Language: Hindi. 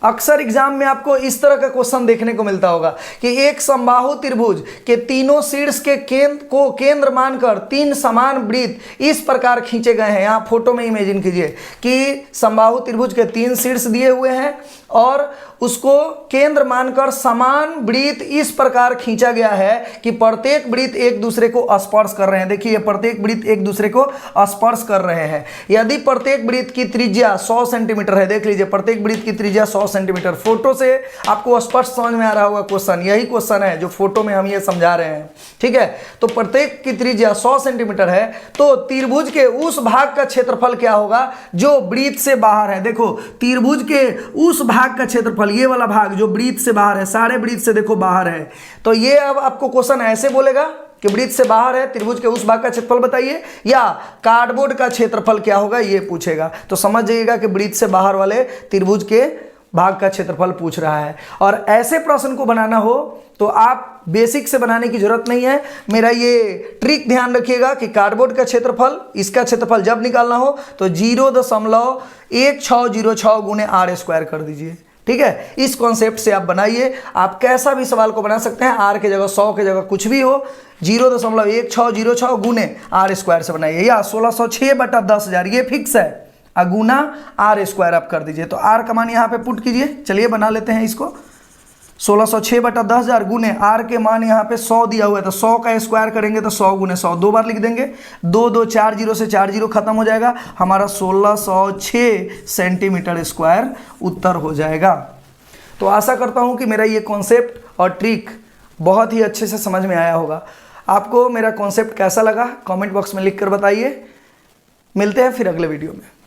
अक्सर एग्जाम में आपको इस तरह का क्वेश्चन देखने को मिलता होगा कि एक समबाहु त्रिभुज के तीनों शीर्ष के केंद्र मानकर तीन समान वृत्त इस प्रकार खींचे गए हैं। यहाँ फोटो में इमेजिन कीजिए कि समबाहु त्रिभुज के तीन शीर्ष दिए हुए हैं और उसको केंद्र मानकर समान वृत्त इस प्रकार खींचा गया है कि प्रत्येक वृत्त एक दूसरे को स्पर्श कर रहे हैं। देखिए प्रत्येक वृत्त एक दूसरे को स्पर्श कर रहे हैं। यदि प्रत्येक वृत्त की त्रिज्या 100 सेंटीमीटर है, देख लीजिए प्रत्येक वृत्त की त्रिज्या 100 सेंटीमीटर। फोटो से आपको स्पष्ट समझ में आ रहा होगा क्वेश्चन, यही क्वेश्चन है जो फोटो में हम ये समझा रहे हैं, ठीक है। तो प्रत्येक की त्रिज्या 100 सेंटीमीटर है, तो त्रिभुज के उस भाग का क्षेत्रफल क्या होगा जो वृत्त से बाहर है। देखो त्रिभुज के उस भाग का क्षेत्रफल, ये वाला भाग जो वृत्त से बाहर है, सारे वृत्त से देखो बाहर है, तो ये अब आपको क्वेश्चन ऐसे बोलेगा कि वृत्त से बाहर है, त्रिभुज के उस भाग का क्षेत्रफल बताइए, या कार्डबोर्ड का क्षेत्रफल क्या होगा ये पूछेगा। तो समझ जाइएगा कि वृत्त से बाहर वाले त्रिभुज के भाग का क्षेत्रफल पूछ रहा है। और ऐसे प्रश्न को बनाना हो तो आप बेसिक से बनाने की जरूरत नहीं है। मेरा ये ट्रिक ध्यान रखिएगा कि कार्डबोर्ड का क्षेत्रफल, इसका क्षेत्रफल जब निकालना हो तो 0.1606 गुणे r² कर दीजिए, ठीक है। इस कॉन्सेप्ट से आप बनाइए। आप कैसा भी सवाल को बना सकते हैं, r के जगह 100 के जगह कुछ भी हो, 0.1606 गुणे r² से बनाइए, या 1606/10,000 ये फिक्स है, गुना r² आप कर दीजिए। तो r का मान यहाँ पे पुट कीजिए। चलिए बना लेते हैं इसको। 1606/10,000 गुने r के मान यहाँ पे 100 दिया हुआ है, तो 100 का स्क्वायर करेंगे तो 100 गुने 100 दो बार लिख देंगे, 2 2 4 0 से 4 0 खत्म हो जाएगा, हमारा 1606 सेंटीमीटर स्क्वायर उत्तर हो जाएगा। तो आशा करता हूँ कि मेरा ये कॉन्सेप्ट और ट्रिक बहुत ही अच्छे से समझ में आया होगा। आपको मेरा कॉन्सेप्ट कैसा लगा कमेंट बॉक्स में लिख कर बताइए। मिलते हैं फिर अगले वीडियो में।